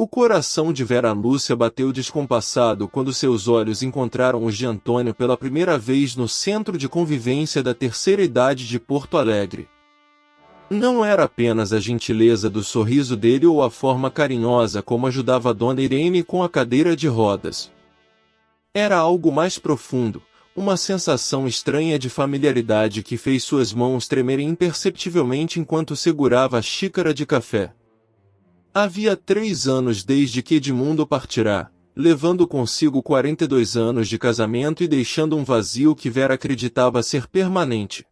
O coração de Vera Lúcia bateu descompassado quando seus olhos encontraram os de Antônio pela primeira vez no centro de convivência da terceira idade de Porto Alegre. Não era apenas a gentileza do sorriso dele ou a forma carinhosa como ajudava a Dona Irene com a cadeira de rodas. Era algo mais profundo, uma sensação estranha de familiaridade que fez suas mãos tremerem imperceptivelmente enquanto segurava a xícara de café. Havia 3 anos desde que Edmundo partirá, levando consigo 42 anos de casamento e deixando um vazio que Vera acreditava ser permanente.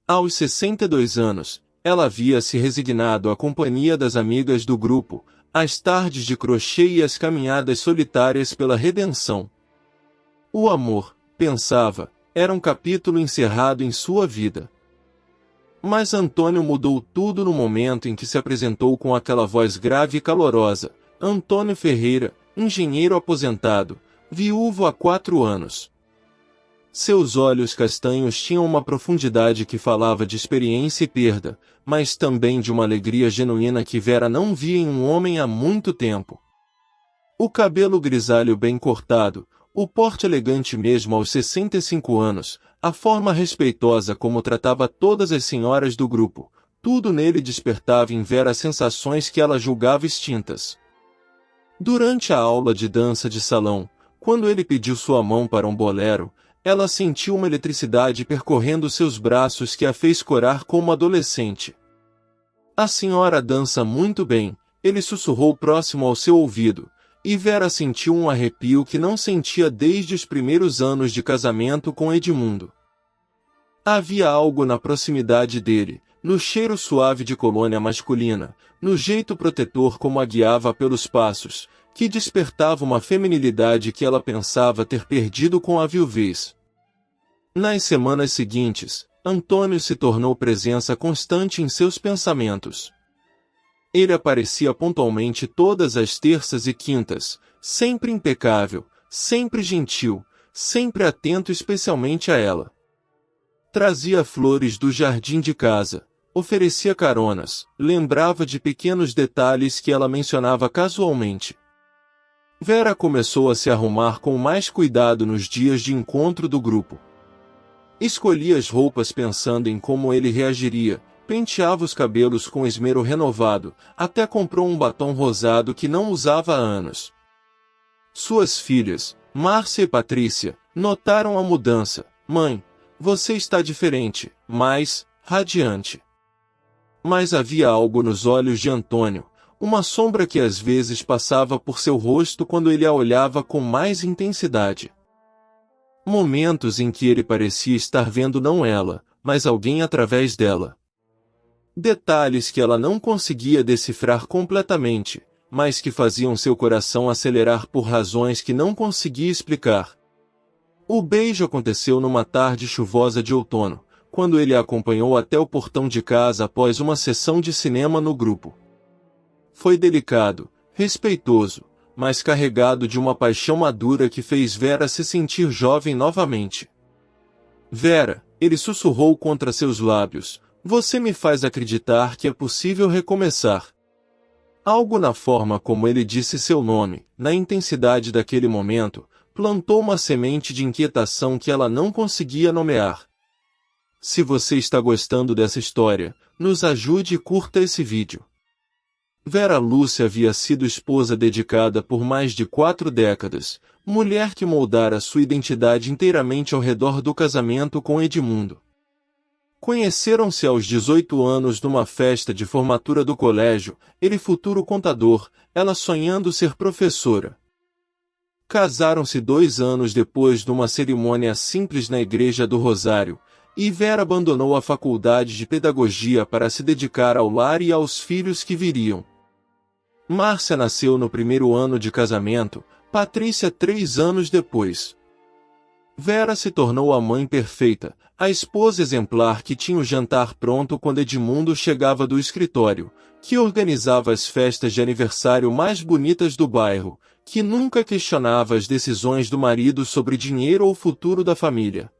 Aos 62 anos, ela havia se resignado à companhia das amigas do grupo, às tardes de crochê e às caminhadas solitárias pela redenção. O amor, pensava, era um capítulo encerrado em sua vida. Mas Antônio mudou tudo no momento em que se apresentou com aquela voz grave e calorosa. Antônio Ferreira, engenheiro aposentado, viúvo há 4 anos. Seus olhos castanhos tinham uma profundidade que falava de experiência e perda, mas também de uma alegria genuína que Vera não via em um homem há muito tempo. O cabelo grisalho bem cortado, o porte elegante mesmo aos 65 anos, a forma respeitosa como tratava todas as senhoras do grupo, tudo nele despertava em Vera sensações que ela julgava extintas. Durante a aula de dança de salão, quando ele pediu sua mão para um bolero, ela sentiu uma eletricidade percorrendo seus braços que a fez corar como adolescente. A senhora dança muito bem, ele sussurrou próximo ao seu ouvido, e Vera sentiu um arrepio que não sentia desde os primeiros anos de casamento com Edmundo. Havia algo na proximidade dele, no cheiro suave de colônia masculina, no jeito protetor como a guiava pelos passos, que despertava uma feminilidade que ela pensava ter perdido com a viuvez. Nas semanas seguintes, Antônio se tornou presença constante em seus pensamentos. Ele aparecia pontualmente todas as terças e quintas, sempre impecável, sempre gentil, sempre atento especialmente a ela. Trazia flores do jardim de casa, oferecia caronas, lembrava de pequenos detalhes que ela mencionava casualmente. Vera começou a se arrumar com mais cuidado nos dias de encontro do grupo. Escolhia as roupas pensando em como ele reagiria, penteava os cabelos com esmero renovado, até comprou um batom rosado que não usava há anos. Suas filhas, Márcia e Patrícia, notaram a mudança. Mãe, você está diferente, mais radiante. Mas havia algo nos olhos de Antônio, uma sombra que às vezes passava por seu rosto quando ele a olhava com mais intensidade. Momentos em que ele parecia estar vendo não ela, mas alguém através dela. Detalhes que ela não conseguia decifrar completamente, mas que faziam seu coração acelerar por razões que não conseguia explicar. O beijo aconteceu numa tarde chuvosa de outono, quando ele a acompanhou até o portão de casa após uma sessão de cinema no grupo. Foi delicado, respeitoso, mas carregado de uma paixão madura que fez Vera se sentir jovem novamente. Vera, ele sussurrou contra seus lábios, você me faz acreditar que é possível recomeçar. Algo na forma como ele disse seu nome, na intensidade daquele momento, plantou uma semente de inquietação que ela não conseguia nomear. Se você está gostando dessa história, nos ajude e curta esse vídeo. Vera Lúcia havia sido esposa dedicada por mais de 4 décadas, mulher que moldara sua identidade inteiramente ao redor do casamento com Edmundo. Conheceram-se aos 18 anos numa festa de formatura do colégio, ele futuro contador, ela sonhando ser professora. Casaram-se 2 anos depois numa cerimônia simples na Igreja do Rosário, e Vera abandonou a faculdade de pedagogia para se dedicar ao lar e aos filhos que viriam. Márcia nasceu no primeiro ano de casamento, Patrícia 3 anos depois. Vera se tornou a mãe perfeita, a esposa exemplar que tinha o jantar pronto quando Edmundo chegava do escritório, que organizava as festas de aniversário mais bonitas do bairro, que nunca questionava as decisões do marido sobre dinheiro ou futuro da família.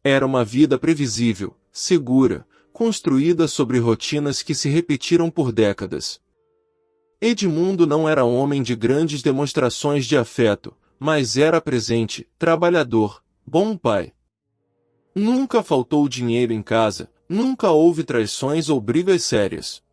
Era uma vida previsível, segura, construída sobre rotinas que se repetiram por décadas. Edmundo não era homem de grandes demonstrações de afeto, mas era presente, trabalhador, bom pai. Nunca faltou dinheiro em casa, nunca houve traições ou brigas sérias.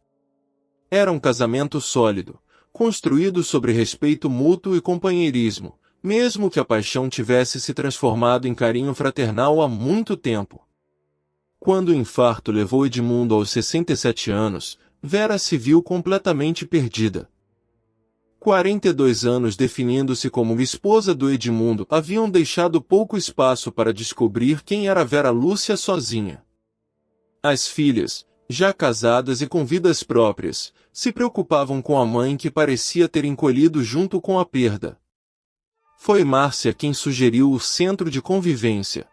Era um casamento sólido, construído sobre respeito mútuo e companheirismo, mesmo que a paixão tivesse se transformado em carinho fraternal há muito tempo. Quando o infarto levou Edmundo aos 67 anos, Vera se viu completamente perdida. 42 anos definindo-se como esposa do Edmundo haviam deixado pouco espaço para descobrir quem era Vera Lúcia sozinha. As filhas, já casadas e com vidas próprias, se preocupavam com a mãe que parecia ter encolhido junto com a perda. Foi Márcia quem sugeriu o centro de convivência.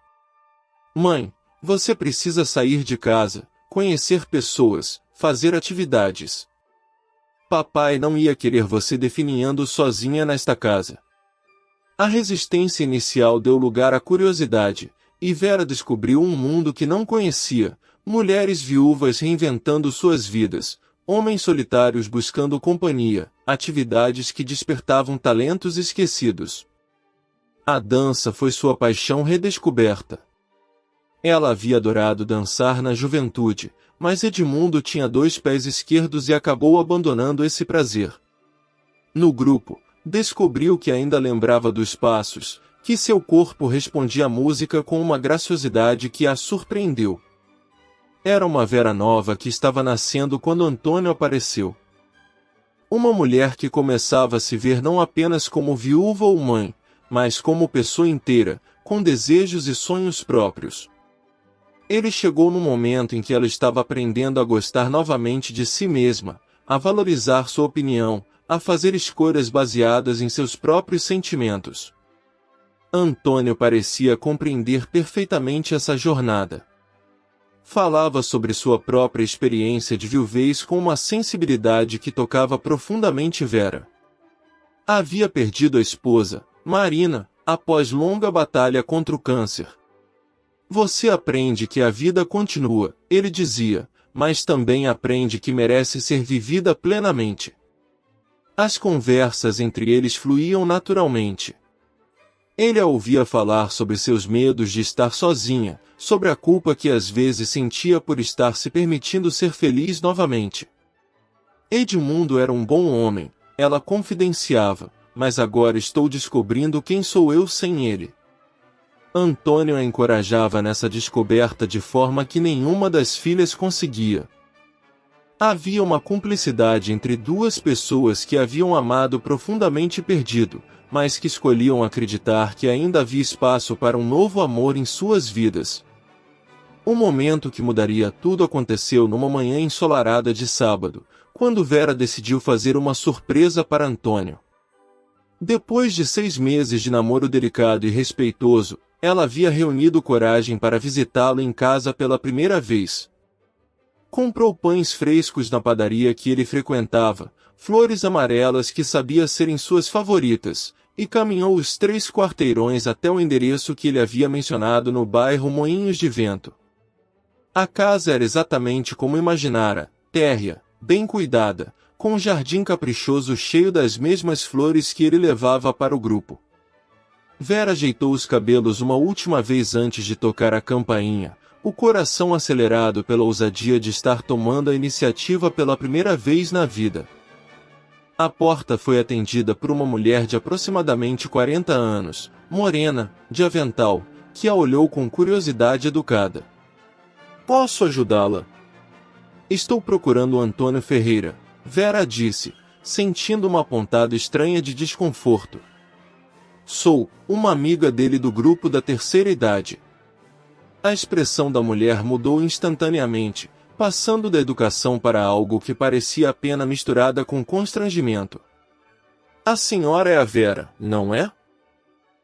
Mãe, você precisa sair de casa, conhecer pessoas, fazer atividades. Papai não ia querer você definhando sozinha nesta casa. A resistência inicial deu lugar à curiosidade, e Vera descobriu um mundo que não conhecia, mulheres viúvas reinventando suas vidas, homens solitários buscando companhia, atividades que despertavam talentos esquecidos. A dança foi sua paixão redescoberta. Ela havia adorado dançar na juventude, mas Edmundo tinha 2 pés esquerdos e acabou abandonando esse prazer. No grupo, descobriu que ainda lembrava dos passos, que seu corpo respondia à música com uma graciosidade que a surpreendeu. Era uma Vera nova que estava nascendo quando Antônio apareceu. Uma mulher que começava a se ver não apenas como viúva ou mãe, mas como pessoa inteira, com desejos e sonhos próprios. Ele chegou no momento em que ela estava aprendendo a gostar novamente de si mesma, a valorizar sua opinião, a fazer escolhas baseadas em seus próprios sentimentos. Antônio parecia compreender perfeitamente essa jornada. Falava sobre sua própria experiência de viuvez com uma sensibilidade que tocava profundamente Vera. Havia perdido a esposa, Marina, após longa batalha contra o câncer. Você aprende que a vida continua, ele dizia, mas também aprende que merece ser vivida plenamente. As conversas entre eles fluíam naturalmente. Ele a ouvia falar sobre seus medos de estar sozinha, sobre a culpa que às vezes sentia por estar se permitindo ser feliz novamente. Edmundo era um bom homem, ela confidenciava, mas agora estou descobrindo quem sou eu sem ele. Antônio a encorajava nessa descoberta de forma que nenhuma das filhas conseguia. Havia uma cumplicidade entre 2 pessoas que haviam amado profundamente perdido, mas que escolhiam acreditar que ainda havia espaço para um novo amor em suas vidas. O momento que mudaria tudo aconteceu numa manhã ensolarada de sábado, quando Vera decidiu fazer uma surpresa para Antônio. Depois de 6 meses de namoro delicado e respeitoso, ela havia reunido coragem para visitá-lo em casa pela primeira vez. Comprou pães frescos na padaria que ele frequentava, flores amarelas que sabia serem suas favoritas, e caminhou os 3 quarteirões até o endereço que ele havia mencionado no bairro Moinhos de Vento. A casa era exatamente como imaginara, térrea, bem cuidada, com um jardim caprichoso cheio das mesmas flores que ele levava para o grupo. Vera ajeitou os cabelos uma última vez antes de tocar a campainha, o coração acelerado pela ousadia de estar tomando a iniciativa pela primeira vez na vida. A porta foi atendida por uma mulher de aproximadamente 40 anos, morena, de avental, que a olhou com curiosidade educada. Posso ajudá-la? Estou procurando Antônio Ferreira, Vera disse, sentindo uma pontada estranha de desconforto. Sou uma amiga dele do grupo da terceira idade. A expressão da mulher mudou instantaneamente, passando da educação para algo que parecia a pena misturada com constrangimento. A senhora é a Vera, não é?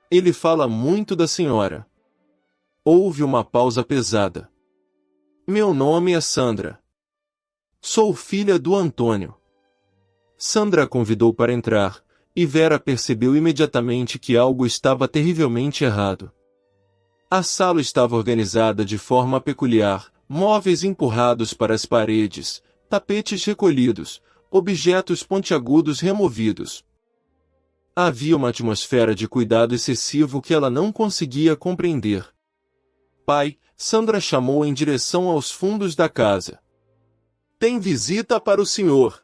Ele fala muito da senhora. Houve uma pausa pesada. Meu nome é Sandra. Sou filha do Antônio. Sandra a convidou para entrar, e Vera percebeu imediatamente que algo estava terrivelmente errado. A sala estava organizada de forma peculiar, móveis empurrados para as paredes, tapetes recolhidos, objetos pontiagudos removidos. Havia uma atmosfera de cuidado excessivo que ela não conseguia compreender. Pai, Sandra chamou em direção aos fundos da casa. Tem visita para o senhor.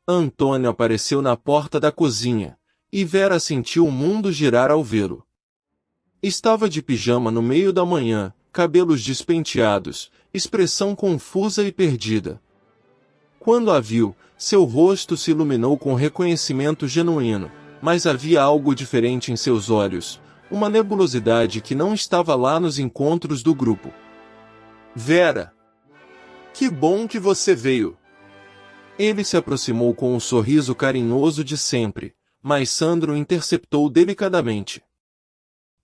Antônio apareceu na porta da cozinha, e Vera sentiu o mundo girar ao vê-lo. Estava de pijama no meio da manhã, cabelos despenteados, expressão confusa e perdida. Quando a viu, seu rosto se iluminou com reconhecimento genuíno, mas havia algo diferente em seus olhos, uma nebulosidade que não estava lá nos encontros do grupo. Vera! Que bom que você veio! Ele se aproximou com um sorriso carinhoso de sempre, mas Sandro interceptou delicadamente.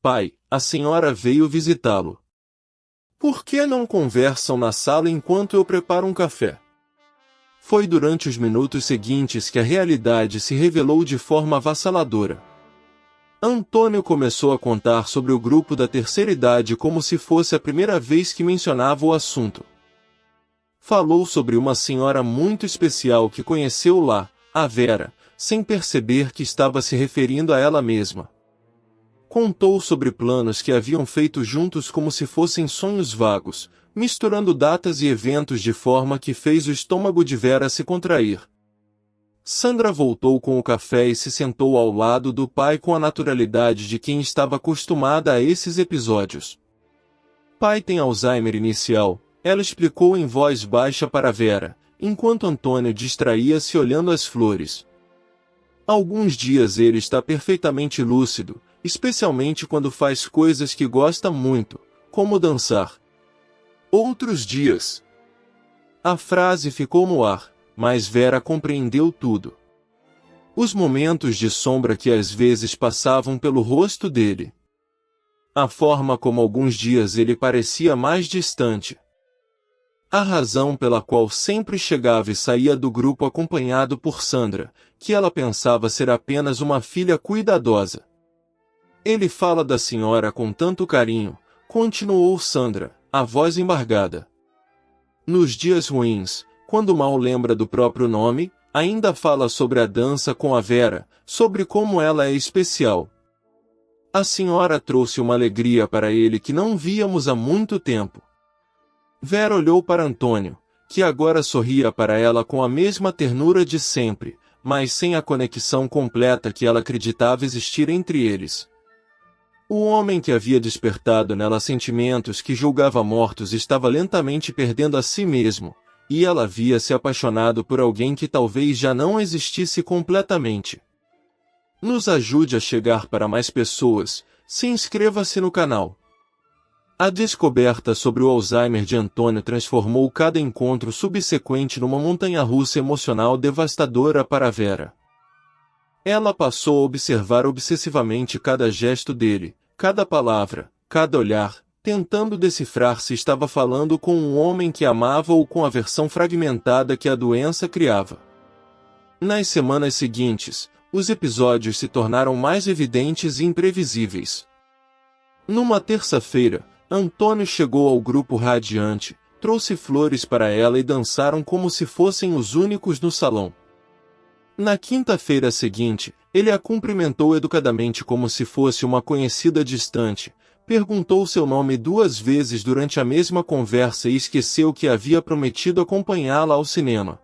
Pai, a senhora veio visitá-lo. Por que não conversam na sala enquanto eu preparo um café? Foi durante os minutos seguintes que a realidade se revelou de forma avassaladora. Antônio começou a contar sobre o grupo da terceira idade como se fosse a primeira vez que mencionava o assunto. Falou sobre uma senhora muito especial que conheceu lá, a Vera, sem perceber que estava se referindo a ela mesma. Contou sobre planos que haviam feito juntos como se fossem sonhos vagos, misturando datas e eventos de forma que fez o estômago de Vera se contrair. Sandra voltou com o café e se sentou ao lado do pai com a naturalidade de quem estava acostumada a esses episódios. Pai tem Alzheimer inicial, ela explicou em voz baixa para Vera, enquanto Antônio distraía-se olhando as flores. Há alguns dias ele está perfeitamente lúcido, especialmente quando faz coisas que gosta muito, como dançar. Outros dias. A frase ficou no ar, mas Vera compreendeu tudo. Os momentos de sombra que às vezes passavam pelo rosto dele. A forma como alguns dias ele parecia mais distante. A razão pela qual sempre chegava e saía do grupo acompanhado por Sandra, que ela pensava ser apenas uma filha cuidadosa. Ele fala da senhora com tanto carinho, continuou Sandra, a voz embargada. Nos dias ruins, quando mal lembra do próprio nome, ainda fala sobre a dança com a Vera, sobre como ela é especial. A senhora trouxe uma alegria para ele que não víamos há muito tempo. Vera olhou para Antônio, que agora sorria para ela com a mesma ternura de sempre, mas sem a conexão completa que ela acreditava existir entre eles. O homem que havia despertado nela sentimentos que julgava mortos estava lentamente perdendo a si mesmo, e ela havia se apaixonado por alguém que talvez já não existisse completamente. Nos ajude a chegar para mais pessoas, se inscreva-se no canal. A descoberta sobre o Alzheimer de Antônio transformou cada encontro subsequente numa montanha-russa emocional devastadora para Vera. Ela passou a observar obsessivamente cada gesto dele, cada palavra, cada olhar, tentando decifrar se estava falando com um homem que amava ou com a versão fragmentada que a doença criava. Nas semanas seguintes, os episódios se tornaram mais evidentes e imprevisíveis. Numa terça-feira, Antônio chegou ao grupo radiante, trouxe flores para ela e dançaram como se fossem os únicos no salão. Na quinta-feira seguinte, ele a cumprimentou educadamente como se fosse uma conhecida distante, perguntou seu nome 2 vezes durante a mesma conversa e esqueceu que havia prometido acompanhá-la ao cinema.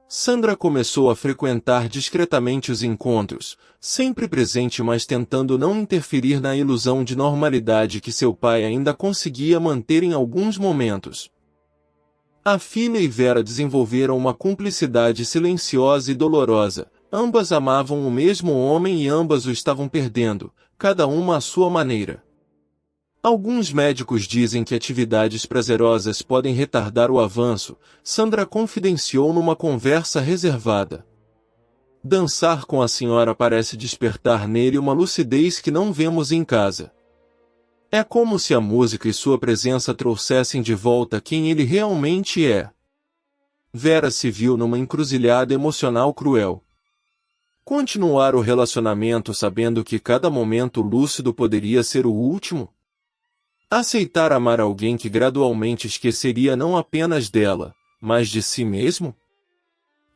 Sandra começou a frequentar discretamente os encontros, sempre presente mas tentando não interferir na ilusão de normalidade que seu pai ainda conseguia manter em alguns momentos. A filha e Vera desenvolveram uma cumplicidade silenciosa e dolorosa. Ambas amavam o mesmo homem e ambas o estavam perdendo, cada uma à sua maneira. Alguns médicos dizem que atividades prazerosas podem retardar o avanço, Sandra confidenciou numa conversa reservada. Dançar com a senhora parece despertar nele uma lucidez que não vemos em casa. É como se a música e sua presença trouxessem de volta quem ele realmente é. Vera se viu numa encruzilhada emocional cruel. Continuar o relacionamento sabendo que cada momento lúcido poderia ser o último? Aceitar amar alguém que gradualmente esqueceria não apenas dela, mas de si mesmo?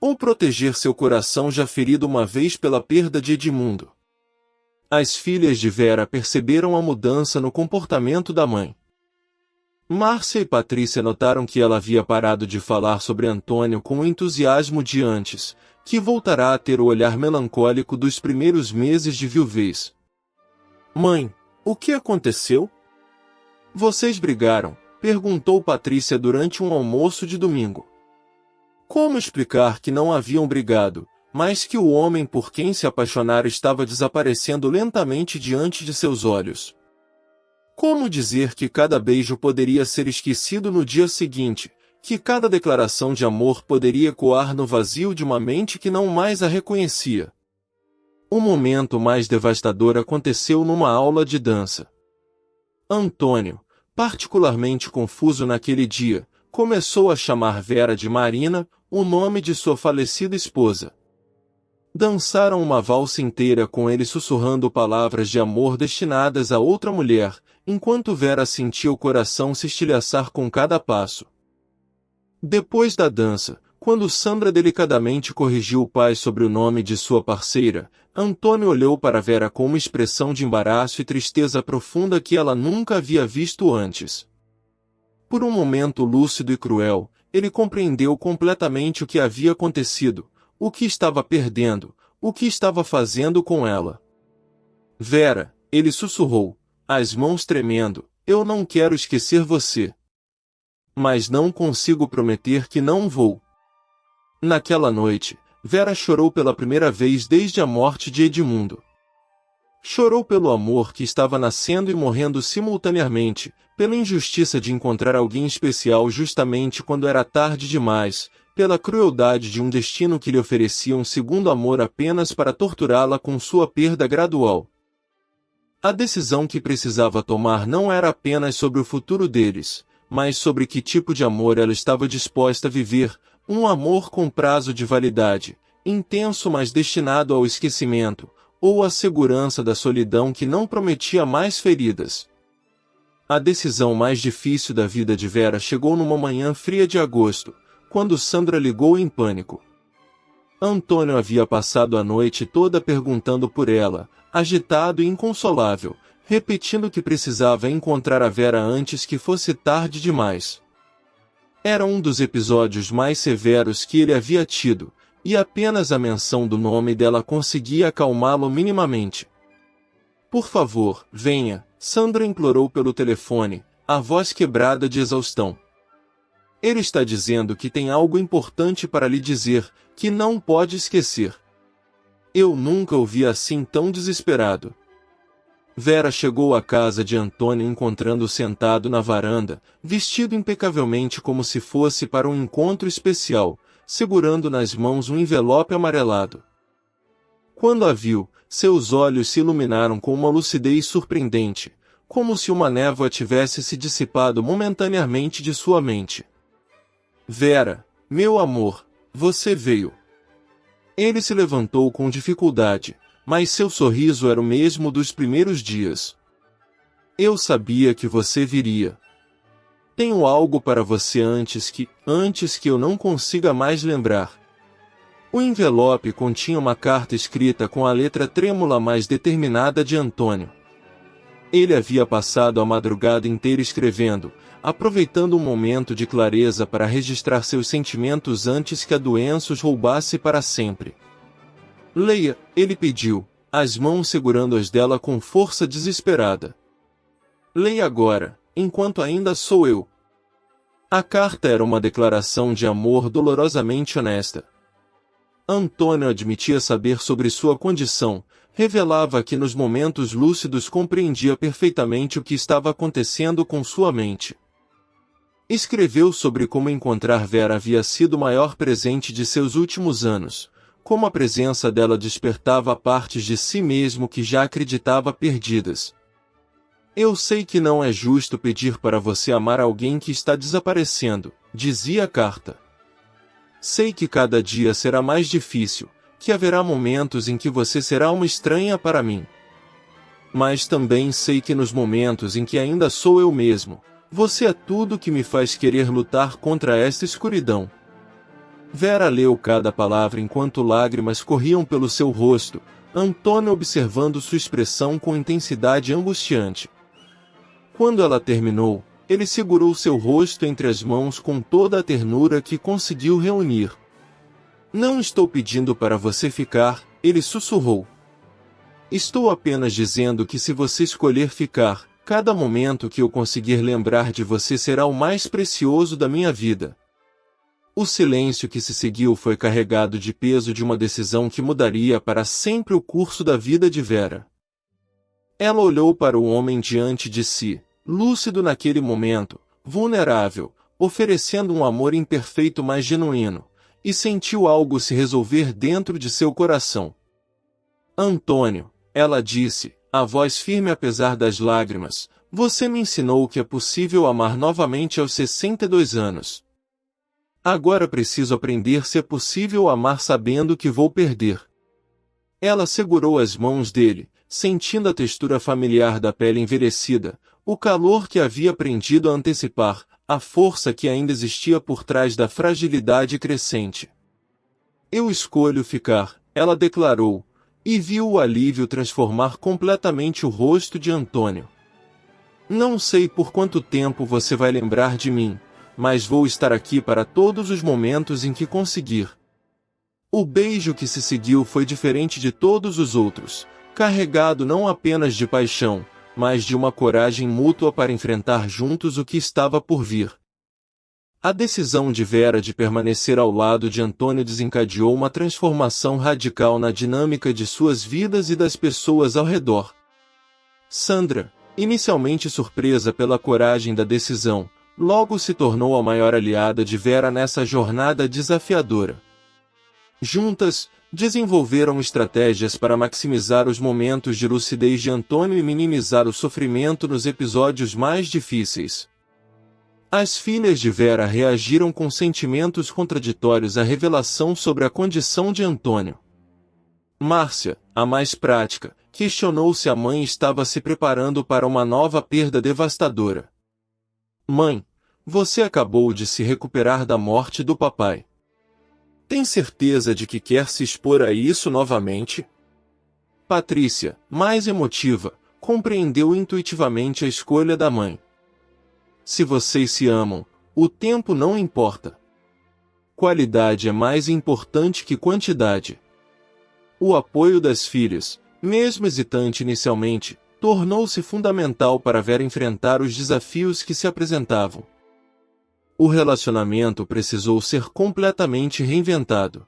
ou proteger seu coração já ferido uma vez pela perda de Edmundo. As filhas de Vera perceberam a mudança no comportamento da mãe. Márcia e Patrícia notaram que ela havia parado de falar sobre Antônio com o entusiasmo de antes, que voltará a ter o olhar melancólico dos primeiros meses de viuvez. Mãe, o que aconteceu? Vocês brigaram? Perguntou Patrícia durante um almoço de domingo. Como explicar que não haviam brigado, mas que o homem por quem se apaixonara estava desaparecendo lentamente diante de seus olhos? Como dizer que cada beijo poderia ser esquecido no dia seguinte, que cada declaração de amor poderia ecoar no vazio de uma mente que não mais a reconhecia? O momento mais devastador aconteceu numa aula de dança. Antônio, particularmente confuso naquele dia, começou a chamar Vera de Marina, o nome de sua falecida esposa. Dançaram uma valsa inteira com ele sussurrando palavras de amor destinadas a outra mulher, enquanto Vera sentia o coração se estilhaçar com cada passo. Depois da dança, quando Sandra delicadamente corrigiu o pai sobre o nome de sua parceira, Antônio olhou para Vera com uma expressão de embaraço e tristeza profunda que ela nunca havia visto antes. Por um momento lúcido e cruel, ele compreendeu completamente o que havia acontecido, o que estava perdendo, o que estava fazendo com ela. Vera, ele sussurrou, as mãos tremendo, eu não quero esquecer você. Mas não consigo prometer que não vou. Naquela noite, Vera chorou pela primeira vez desde a morte de Edmundo. Chorou pelo amor que estava nascendo e morrendo simultaneamente, pela injustiça de encontrar alguém especial justamente quando era tarde demais, pela crueldade de um destino que lhe oferecia um segundo amor apenas para torturá-la com sua perda gradual. A decisão que precisava tomar não era apenas sobre o futuro deles, mas sobre que tipo de amor ela estava disposta a viver, um amor com prazo de validade, intenso mas destinado ao esquecimento, ou a segurança da solidão que não prometia mais feridas. A decisão mais difícil da vida de Vera chegou numa manhã fria de agosto, quando Sandra ligou em pânico. Antônio havia passado a noite toda perguntando por ela, agitado e inconsolável, repetindo que precisava encontrar a Vera antes que fosse tarde demais. Era um dos episódios mais severos que ele havia tido, e apenas a menção do nome dela conseguia acalmá-lo minimamente. Por favor, venha, Sandra implorou pelo telefone, a voz quebrada de exaustão. Ele está dizendo que tem algo importante para lhe dizer, que não pode esquecer. Eu nunca o vi assim tão desesperado. Vera chegou à casa de Antônio encontrando-o sentado na varanda, vestido impecavelmente como se fosse para um encontro especial, segurando nas mãos um envelope amarelado. Quando a viu, seus olhos se iluminaram com uma lucidez surpreendente, como se uma névoa tivesse se dissipado momentaneamente de sua mente. Vera, meu amor, você veio. Ele se levantou com dificuldade, mas seu sorriso era o mesmo dos primeiros dias. Eu sabia que você viria. Tenho algo para você antes que eu não consiga mais lembrar. O envelope continha uma carta escrita com a letra trêmula mais determinada de Antônio. Ele havia passado a madrugada inteira escrevendo, aproveitando um momento de clareza para registrar seus sentimentos antes que a doença os roubasse para sempre. Leia, ele pediu, as mãos segurando as dela com força desesperada. Leia agora, enquanto ainda sou eu. A carta era uma declaração de amor dolorosamente honesta. Antônio admitia saber sobre sua condição, revelava que nos momentos lúcidos compreendia perfeitamente o que estava acontecendo com sua mente. Escreveu sobre como encontrar Vera havia sido o maior presente de seus últimos anos, como a presença dela despertava partes de si mesmo que já acreditava perdidas. Eu sei que não é justo pedir para você amar alguém que está desaparecendo, dizia a carta. Sei que cada dia será mais difícil, que haverá momentos em que você será uma estranha para mim. Mas também sei que nos momentos em que ainda sou eu mesmo, você é tudo que me faz querer lutar contra esta escuridão. Vera leu cada palavra enquanto lágrimas corriam pelo seu rosto, Antônio observando sua expressão com intensidade angustiante. Quando ela terminou, ele segurou seu rosto entre as mãos com toda a ternura que conseguiu reunir. Não estou pedindo para você ficar, ele sussurrou. Estou apenas dizendo que se você escolher ficar, cada momento que eu conseguir lembrar de você será o mais precioso da minha vida. O silêncio que se seguiu foi carregado de peso de uma decisão que mudaria para sempre o curso da vida de Vera. Ela olhou para o homem diante de si, lúcido naquele momento, vulnerável, oferecendo um amor imperfeito mas genuíno, e sentiu algo se resolver dentro de seu coração. Antônio, ela disse, a voz firme apesar das lágrimas, você me ensinou que é possível amar novamente aos 62 anos. Agora preciso aprender se é possível amar sabendo que vou perder. Ela segurou as mãos dele, sentindo a textura familiar da pele envelhecida, o calor que havia aprendido a antecipar, a força que ainda existia por trás da fragilidade crescente. Eu escolho ficar, ela declarou, e viu o alívio transformar completamente o rosto de Antônio. Não sei por quanto tempo você vai lembrar de mim, mas vou estar aqui para todos os momentos em que conseguir. O beijo que se seguiu foi diferente de todos os outros, carregado não apenas de paixão, mas de uma coragem mútua para enfrentar juntos o que estava por vir. A decisão de Vera de permanecer ao lado de Antônio desencadeou uma transformação radical na dinâmica de suas vidas e das pessoas ao redor. Sandra, inicialmente surpresa pela coragem da decisão, logo se tornou a maior aliada de Vera nessa jornada desafiadora. Juntas, desenvolveram estratégias para maximizar os momentos de lucidez de Antônio e minimizar o sofrimento nos episódios mais difíceis. As filhas de Vera reagiram com sentimentos contraditórios à revelação sobre a condição de Antônio. Márcia, a mais prática, questionou se a mãe estava se preparando para uma nova perda devastadora. Mãe, você acabou de se recuperar da morte do papai. Tem certeza de que quer se expor a isso novamente? Patrícia, mais emotiva, compreendeu intuitivamente a escolha da mãe. Se vocês se amam, o tempo não importa. Qualidade é mais importante que quantidade. O apoio das filhas, mesmo hesitante inicialmente, tornou-se fundamental para Vera enfrentar os desafios que se apresentavam. O relacionamento precisou ser completamente reinventado.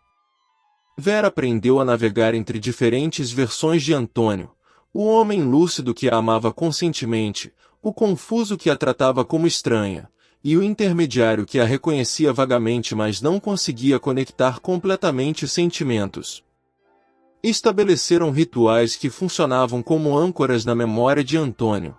Vera aprendeu a navegar entre diferentes versões de Antônio, o homem lúcido que a amava conscientemente, o confuso que a tratava como estranha, e o intermediário que a reconhecia vagamente mas não conseguia conectar completamente sentimentos. Estabeleceram rituais que funcionavam como âncoras na memória de Antônio.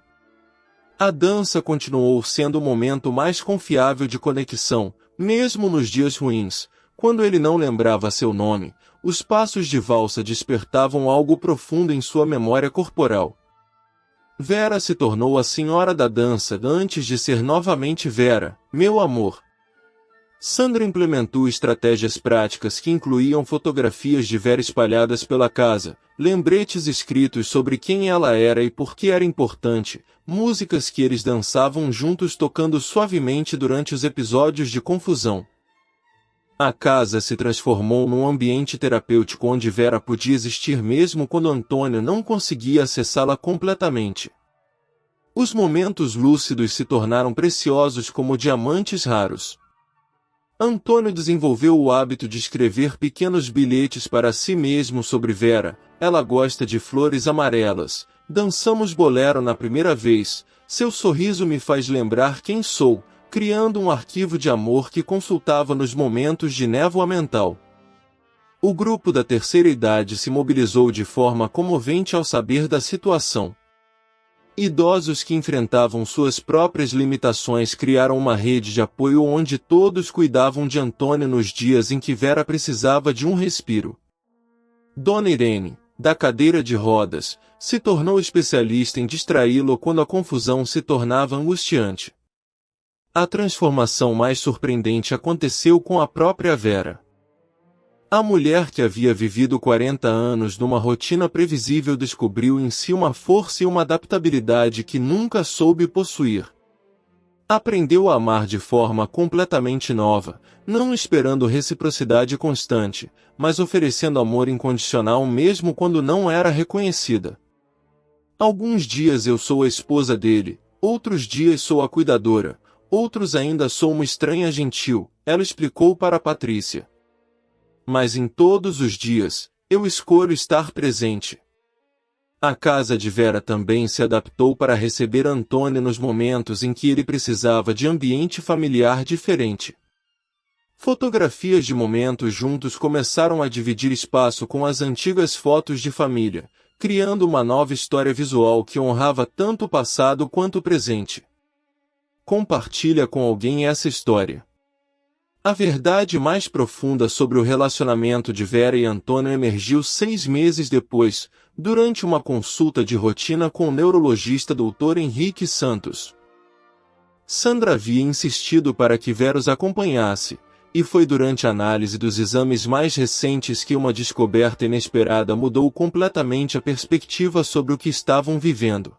A dança continuou sendo o momento mais confiável de conexão, mesmo nos dias ruins, quando ele não lembrava seu nome, os passos de valsa despertavam algo profundo em sua memória corporal. Vera se tornou a senhora da dança antes de ser novamente Vera, meu amor. Sandra implementou estratégias práticas que incluíam fotografias de Vera espalhadas pela casa, lembretes escritos sobre quem ela era e por que era importante, músicas que eles dançavam juntos tocando suavemente durante os episódios de confusão. A casa se transformou num ambiente terapêutico onde Vera podia existir mesmo quando Antônio não conseguia acessá-la completamente. Os momentos lúcidos se tornaram preciosos como diamantes raros. Antônio desenvolveu o hábito de escrever pequenos bilhetes para si mesmo sobre Vera. Ela gosta de flores amarelas. Dançamos bolero na primeira vez. Seu sorriso me faz lembrar quem sou, criando um arquivo de amor que consultava nos momentos de névoa mental. O grupo da terceira idade se mobilizou de forma comovente ao saber da situação. Idosos que enfrentavam suas próprias limitações criaram uma rede de apoio onde todos cuidavam de Antônio nos dias em que Vera precisava de um respiro. Dona Irene, da cadeira de rodas, se tornou especialista em distraí-lo quando a confusão se tornava angustiante. A transformação mais surpreendente aconteceu com a própria Vera. A mulher que havia vivido 40 anos numa rotina previsível descobriu em si uma força e uma adaptabilidade que nunca soube possuir. Aprendeu a amar de forma completamente nova, não esperando reciprocidade constante, mas oferecendo amor incondicional mesmo quando não era reconhecida. Alguns dias eu sou a esposa dele, outros dias sou a cuidadora, outros ainda sou uma estranha gentil, ela explicou para Patrícia. Mas em todos os dias, eu escolho estar presente. A casa de Vera também se adaptou para receber Antônio nos momentos em que ele precisava de ambiente familiar diferente. Fotografias de momentos juntos começaram a dividir espaço com as antigas fotos de família, criando uma nova história visual que honrava tanto o passado quanto o presente. Compartilha com alguém essa história. A verdade mais profunda sobre o relacionamento de Vera e Antônio emergiu 6 meses depois, durante uma consulta de rotina com o neurologista Dr. Henrique Santos. Sandra havia insistido para que Vera os acompanhasse, e foi durante a análise dos exames mais recentes que uma descoberta inesperada mudou completamente a perspectiva sobre o que estavam vivendo.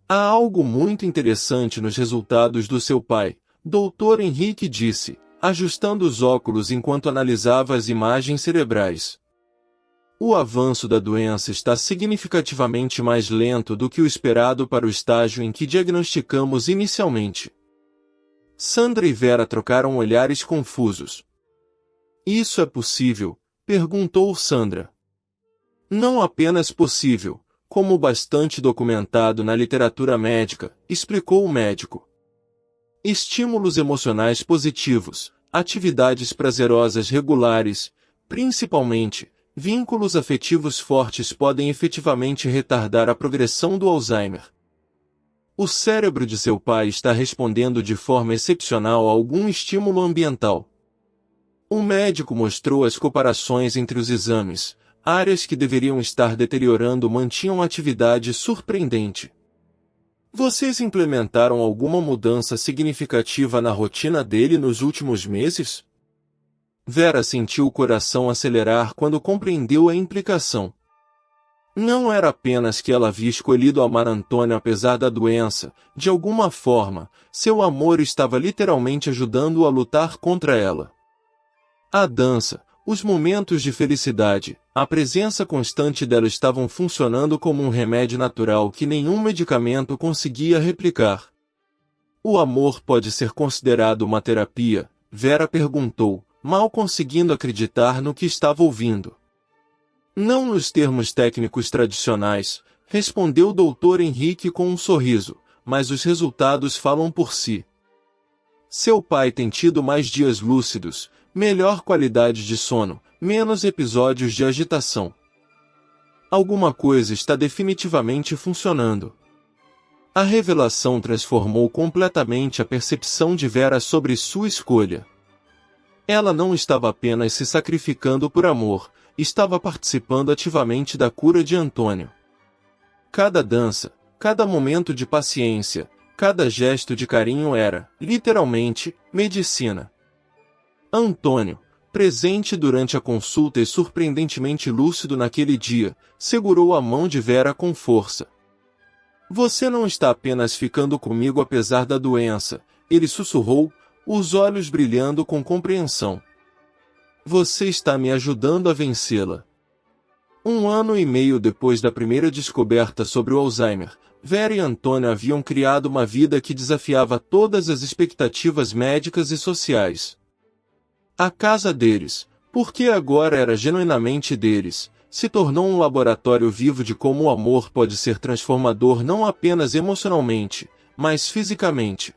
Há algo muito interessante nos resultados do seu pai, Dr. Henrique disse, ajustando os óculos enquanto analisava as imagens cerebrais. O avanço da doença está significativamente mais lento do que o esperado para o estágio em que diagnosticamos inicialmente. Sandra e Vera trocaram olhares confusos. Isso é possível? Perguntou Sandra. Não apenas possível, como bastante documentado na literatura médica, explicou o médico. Estímulos emocionais positivos, atividades prazerosas regulares, principalmente, vínculos afetivos fortes podem efetivamente retardar a progressão do Alzheimer. O cérebro de seu pai está respondendo de forma excepcional a algum estímulo ambiental. O médico mostrou as comparações entre os exames. Áreas que deveriam estar deteriorando mantinham atividade surpreendente. Vocês implementaram alguma mudança significativa na rotina dele nos últimos meses? Vera sentiu o coração acelerar quando compreendeu a implicação. Não era apenas que ela havia escolhido amar Antônio apesar da doença, de alguma forma, seu amor estava literalmente ajudando-o a lutar contra ela. A dança, os momentos de felicidade, a presença constante dela estavam funcionando como um remédio natural que nenhum medicamento conseguia replicar. O amor pode ser considerado uma terapia? Vera perguntou, mal conseguindo acreditar no que estava ouvindo. Não nos termos técnicos tradicionais, respondeu o Dr. Henrique com um sorriso, mas os resultados falam por si. Seu pai tem tido mais dias lúcidos, melhor qualidade de sono, menos episódios de agitação. Alguma coisa está definitivamente funcionando. A revelação transformou completamente a percepção de Vera sobre sua escolha. Ela não estava apenas se sacrificando por amor, estava participando ativamente da cura de Antônio. Cada dança, cada momento de paciência, cada gesto de carinho era, literalmente, medicina. Antônio, presente durante a consulta e surpreendentemente lúcido naquele dia, segurou a mão de Vera com força. Você não está apenas ficando comigo apesar da doença, ele sussurrou, os olhos brilhando com compreensão. Você está me ajudando a vencê-la. 1 ano e meio depois da primeira descoberta sobre o Alzheimer, Vera e Antônio haviam criado uma vida que desafiava todas as expectativas médicas e sociais. A casa deles, porque agora era genuinamente deles, se tornou um laboratório vivo de como o amor pode ser transformador não apenas emocionalmente, mas fisicamente.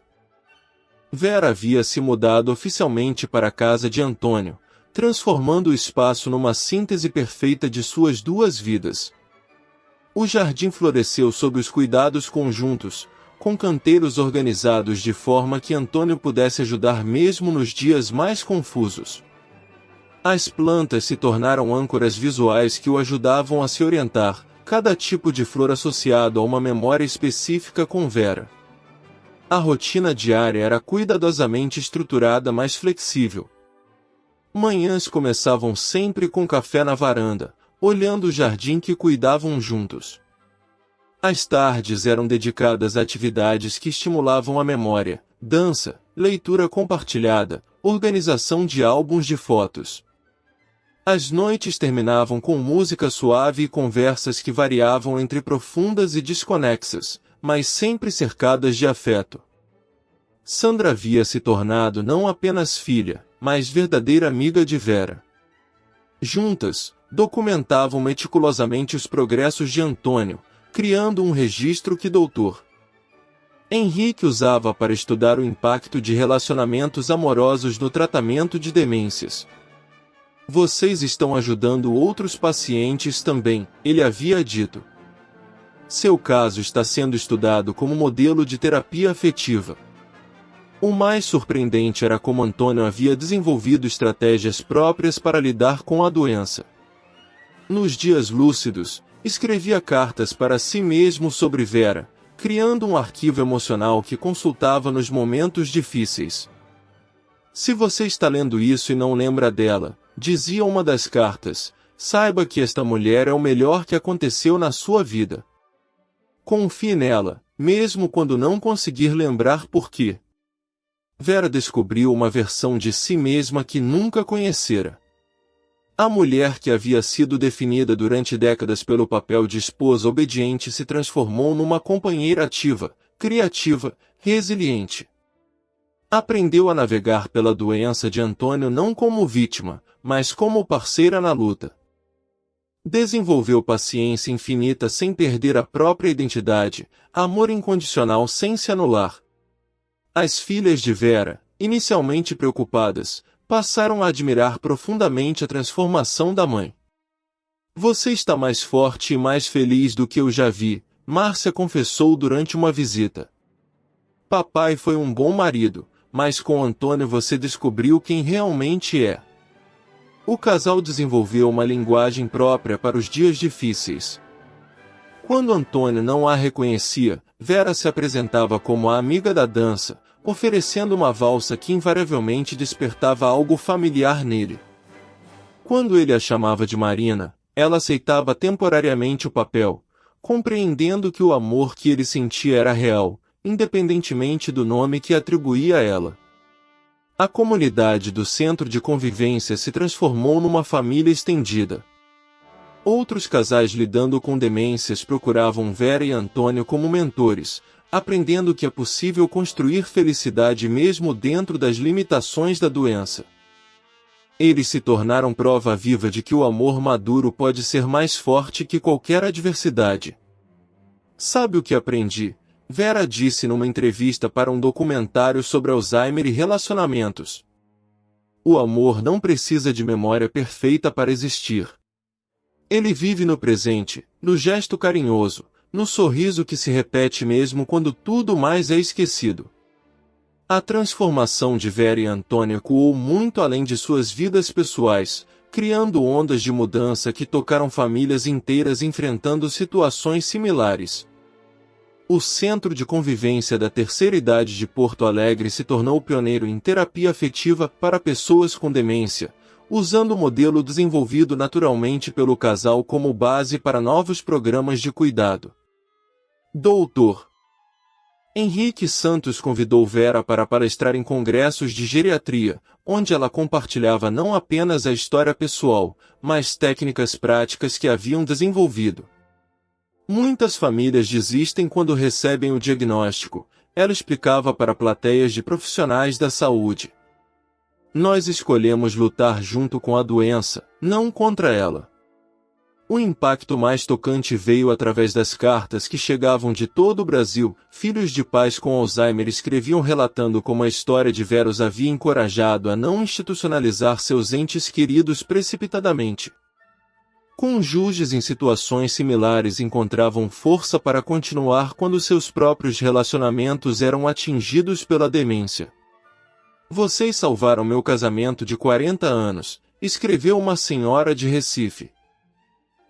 Vera havia se mudado oficialmente para a casa de Antônio, transformando o espaço numa síntese perfeita de suas duas vidas. O jardim floresceu sob os cuidados conjuntos, com canteiros organizados de forma que Antônio pudesse ajudar mesmo nos dias mais confusos. As plantas se tornaram âncoras visuais que o ajudavam a se orientar, cada tipo de flor associado a uma memória específica com Vera. A rotina diária era cuidadosamente estruturada, mas flexível. Manhãs começavam sempre com café na varanda, olhando o jardim que cuidavam juntos. As tardes eram dedicadas a atividades que estimulavam a memória, dança, leitura compartilhada, organização de álbuns de fotos. As noites terminavam com música suave e conversas que variavam entre profundas e desconexas, mas sempre cercadas de afeto. Sandra havia se tornado não apenas filha, mas verdadeira amiga de Vera. Juntas, documentavam meticulosamente os progressos de Antônio, criando um registro que Dr. Henrique usava para estudar o impacto de relacionamentos amorosos no tratamento de demências. Vocês estão ajudando outros pacientes também, ele havia dito. Seu caso está sendo estudado como modelo de terapia afetiva. O mais surpreendente era como Antônio havia desenvolvido estratégias próprias para lidar com a doença. Nos dias lúcidos, escrevia cartas para si mesmo sobre Vera, criando um arquivo emocional que consultava nos momentos difíceis. Se você está lendo isso e não lembra dela, dizia uma das cartas, saiba que esta mulher é o melhor que aconteceu na sua vida. Confie nela, mesmo quando não conseguir lembrar por quê. Vera descobriu uma versão de si mesma que nunca conhecera. A mulher que havia sido definida durante décadas pelo papel de esposa obediente se transformou numa companheira ativa, criativa, resiliente. Aprendeu a navegar pela doença de Antônio não como vítima, mas como parceira na luta. Desenvolveu paciência infinita sem perder a própria identidade, amor incondicional sem se anular. As filhas de Vera, inicialmente preocupadas, passaram a admirar profundamente a transformação da mãe. Você está mais forte e mais feliz do que eu já vi, Márcia confessou durante uma visita. Papai foi um bom marido, mas com Antônio você descobriu quem realmente é. O casal desenvolveu uma linguagem própria para os dias difíceis. Quando Antônio não a reconhecia, Vera se apresentava como a amiga da dança, oferecendo uma valsa que invariavelmente despertava algo familiar nele. Quando ele a chamava de Marina, ela aceitava temporariamente o papel, compreendendo que o amor que ele sentia era real, independentemente do nome que atribuía a ela. A comunidade do centro de convivência se transformou numa família estendida. Outros casais lidando com demências procuravam Vera e Antônio como mentores, aprendendo que é possível construir felicidade mesmo dentro das limitações da doença. Eles se tornaram prova viva de que o amor maduro pode ser mais forte que qualquer adversidade. Sabe o que aprendi? Vera disse numa entrevista para um documentário sobre Alzheimer e relacionamentos. O amor não precisa de memória perfeita para existir. Ele vive no presente, no gesto carinhoso, no sorriso que se repete mesmo quando tudo mais é esquecido. A transformação de Vera e Antônio ecoou muito além de suas vidas pessoais, criando ondas de mudança que tocaram famílias inteiras enfrentando situações similares. O Centro de Convivência da Terceira Idade de Porto Alegre se tornou pioneiro em terapia afetiva para pessoas com demência, usando o modelo desenvolvido naturalmente pelo casal como base para novos programas de cuidado. Dr. Henrique Santos convidou Vera para palestrar em congressos de geriatria, onde ela compartilhava não apenas a história pessoal, mas técnicas práticas que haviam desenvolvido. Muitas famílias desistem quando recebem o diagnóstico, ela explicava para plateias de profissionais da saúde. Nós escolhemos lutar junto com a doença, não contra ela. O impacto mais tocante veio através das cartas que chegavam de todo o Brasil. Filhos de pais com Alzheimer escreviam relatando como a história de Vera os havia encorajado a não institucionalizar seus entes queridos precipitadamente. Cônjuges em situações similares encontravam força para continuar quando seus próprios relacionamentos eram atingidos pela demência. Vocês salvaram meu casamento de 40 anos, escreveu uma senhora de Recife.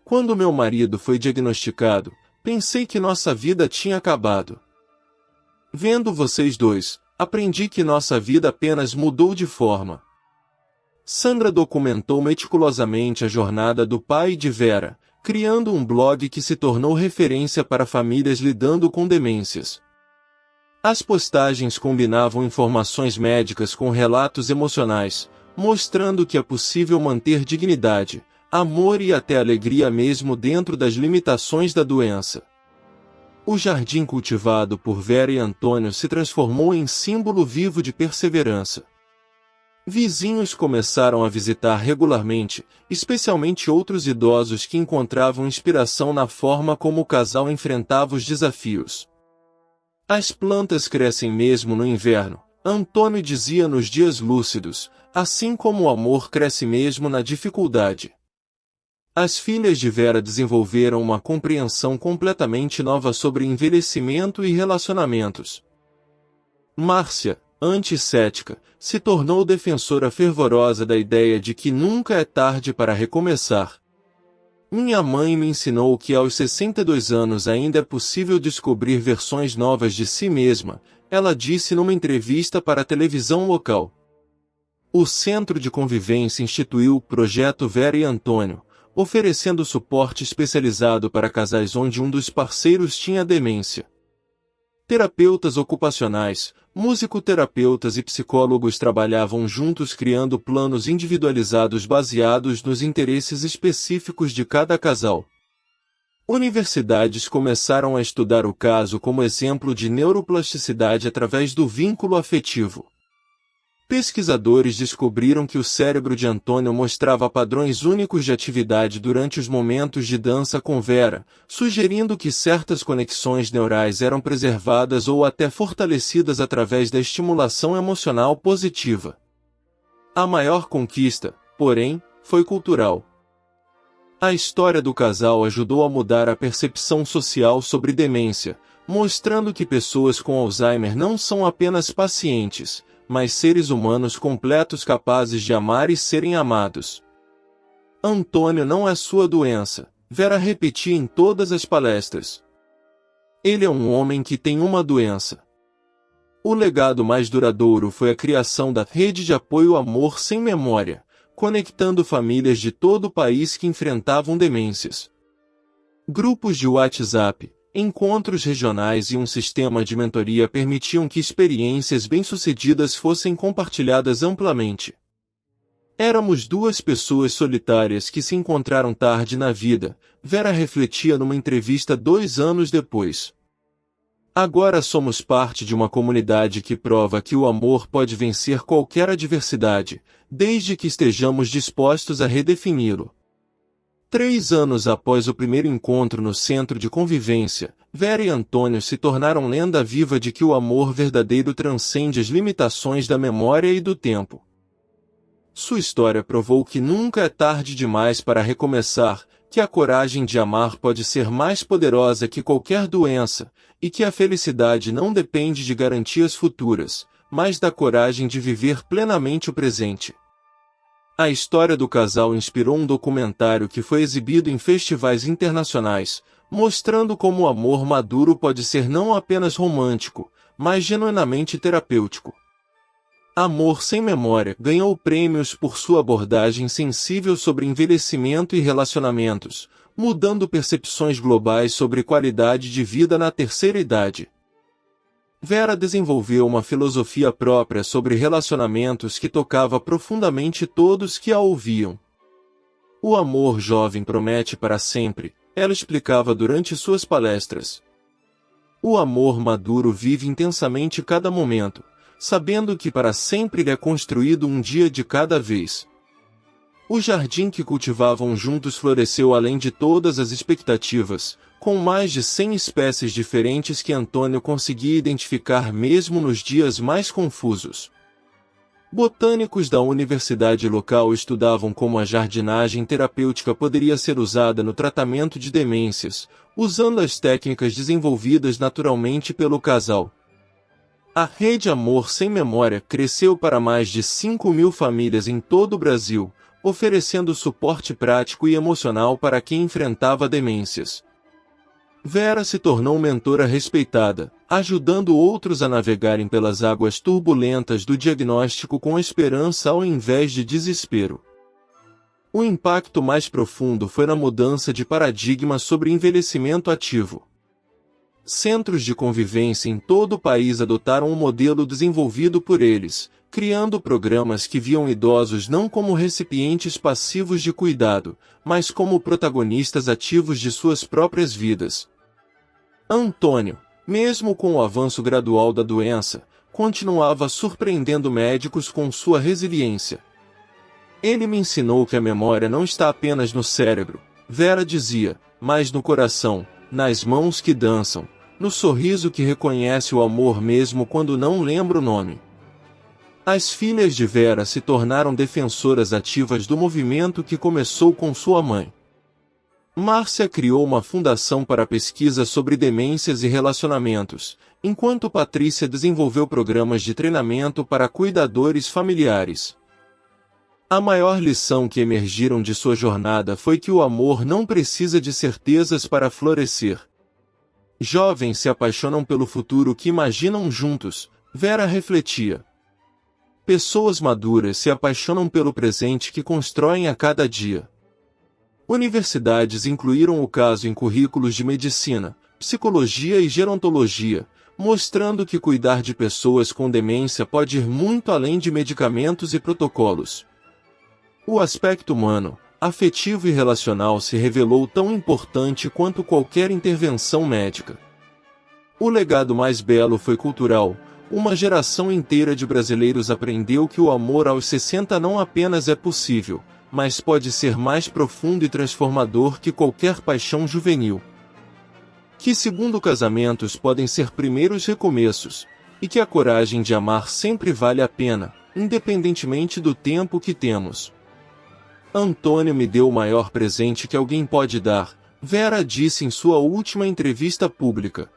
Quando meu marido foi diagnosticado, pensei que nossa vida tinha acabado. Vendo vocês dois, aprendi que nossa vida apenas mudou de forma. Sandra documentou meticulosamente a jornada do pai de Vera, criando um blog que se tornou referência para famílias lidando com demências. As postagens combinavam informações médicas com relatos emocionais, mostrando que é possível manter dignidade, amor e até alegria mesmo dentro das limitações da doença. O jardim cultivado por Vera e Antônio se transformou em símbolo vivo de perseverança. Vizinhos começaram a visitar regularmente, especialmente outros idosos que encontravam inspiração na forma como o casal enfrentava os desafios. As plantas crescem mesmo no inverno, Antônio dizia nos dias lúcidos, assim como o amor cresce mesmo na dificuldade. As filhas de Vera desenvolveram uma compreensão completamente nova sobre envelhecimento e relacionamentos. Márcia, anti-cética, se tornou defensora fervorosa da ideia de que nunca é tarde para recomeçar. Minha mãe me ensinou que aos 62 anos ainda é possível descobrir versões novas de si mesma, ela disse numa entrevista para a televisão local. O Centro de Convivência instituiu o Projeto Vera e Antônio, oferecendo suporte especializado para casais onde um dos parceiros tinha demência. Terapeutas ocupacionais, musicoterapeutas e psicólogos trabalhavam juntos criando planos individualizados baseados nos interesses específicos de cada casal. Universidades começaram a estudar o caso como exemplo de neuroplasticidade através do vínculo afetivo. Pesquisadores descobriram que o cérebro de Antônio mostrava padrões únicos de atividade durante os momentos de dança com Vera, sugerindo que certas conexões neurais eram preservadas ou até fortalecidas através da estimulação emocional positiva. A maior conquista, porém, foi cultural. A história do casal ajudou a mudar a percepção social sobre demência, mostrando que pessoas com Alzheimer não são apenas pacientes, mas seres humanos completos capazes de amar e serem amados. Antônio não é sua doença, Vera repetia em todas as palestras. Ele é um homem que tem uma doença. O legado mais duradouro foi a criação da Rede de Apoio Amor Sem Memória, conectando famílias de todo o país que enfrentavam demências. Grupos de WhatsApp, encontros regionais e um sistema de mentoria permitiam que experiências bem-sucedidas fossem compartilhadas amplamente. Éramos duas pessoas solitárias que se encontraram tarde na vida, Vera refletia numa entrevista 2 anos depois. Agora somos parte de uma comunidade que prova que o amor pode vencer qualquer adversidade, desde que estejamos dispostos a redefini-lo. 3 anos após o primeiro encontro no Centro de Convivência, Vera e Antônio se tornaram lenda viva de que o amor verdadeiro transcende as limitações da memória e do tempo. Sua história provou que nunca é tarde demais para recomeçar, que a coragem de amar pode ser mais poderosa que qualquer doença, e que a felicidade não depende de garantias futuras, mas da coragem de viver plenamente o presente. A história do casal inspirou um documentário que foi exibido em festivais internacionais, mostrando como o amor maduro pode ser não apenas romântico, mas genuinamente terapêutico. Amor Sem Memória ganhou prêmios por sua abordagem sensível sobre envelhecimento e relacionamentos, mudando percepções globais sobre qualidade de vida na terceira idade. Vera desenvolveu uma filosofia própria sobre relacionamentos que tocava profundamente todos que a ouviam. O amor jovem promete para sempre, ela explicava durante suas palestras. O amor maduro vive intensamente cada momento, sabendo que para sempre ele é construído um dia de cada vez. O jardim que cultivavam juntos floresceu além de todas as expectativas, com mais de 100 espécies diferentes que Antônio conseguia identificar mesmo nos dias mais confusos. Botânicos da universidade local estudavam como a jardinagem terapêutica poderia ser usada no tratamento de demências, usando as técnicas desenvolvidas naturalmente pelo casal. A Rede Amor Sem Memória cresceu para mais de 5.000 famílias em todo o Brasil, oferecendo suporte prático e emocional para quem enfrentava demências. Vera se tornou mentora respeitada, ajudando outros a navegarem pelas águas turbulentas do diagnóstico com esperança ao invés de desespero. O impacto mais profundo foi na mudança de paradigma sobre envelhecimento ativo. Centros de convivência em todo o país adotaram um modelo desenvolvido por eles, criando programas que viam idosos não como recipientes passivos de cuidado, mas como protagonistas ativos de suas próprias vidas. Antônio, mesmo com o avanço gradual da doença, continuava surpreendendo médicos com sua resiliência. Ele me ensinou que a memória não está apenas no cérebro, Vera dizia, mas no coração, nas mãos que dançam, no sorriso que reconhece o amor mesmo quando não lembra o nome. As filhas de Vera se tornaram defensoras ativas do movimento que começou com sua mãe. Márcia criou uma fundação para pesquisa sobre demências e relacionamentos, enquanto Patrícia desenvolveu programas de treinamento para cuidadores familiares. A maior lição que emergiram de sua jornada foi que o amor não precisa de certezas para florescer. Jovens se apaixonam pelo futuro que imaginam juntos, Vera refletia. Pessoas maduras se apaixonam pelo presente que constroem a cada dia. Universidades incluíram o caso em currículos de medicina, psicologia e gerontologia, mostrando que cuidar de pessoas com demência pode ir muito além de medicamentos e protocolos. O aspecto humano, afetivo e relacional se revelou tão importante quanto qualquer intervenção médica. O legado mais belo foi cultural. Uma geração inteira de brasileiros aprendeu que o amor aos 60 não apenas é possível, mas pode ser mais profundo e transformador que qualquer paixão juvenil. Que segundo casamentos podem ser primeiros recomeços, e que a coragem de amar sempre vale a pena, independentemente do tempo que temos. Antônio me deu o maior presente que alguém pode dar, Vera disse em sua última entrevista pública.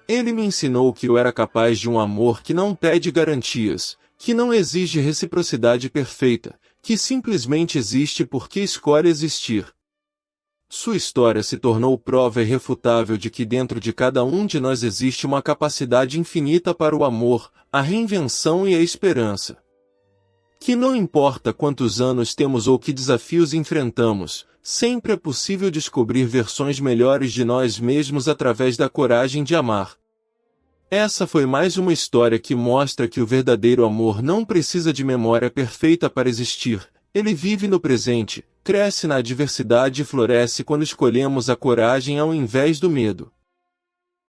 Ele me ensinou que eu era capaz de um amor que não pede garantias, que não exige reciprocidade perfeita, que simplesmente existe porque escolhe existir. Sua história se tornou prova irrefutável de que dentro de cada um de nós existe uma capacidade infinita para o amor, a reinvenção e a esperança. Que não importa quantos anos temos ou que desafios enfrentamos, sempre é possível descobrir versões melhores de nós mesmos através da coragem de amar. Essa foi mais uma história que mostra que o verdadeiro amor não precisa de memória perfeita para existir. Ele vive no presente, cresce na adversidade e floresce quando escolhemos a coragem ao invés do medo.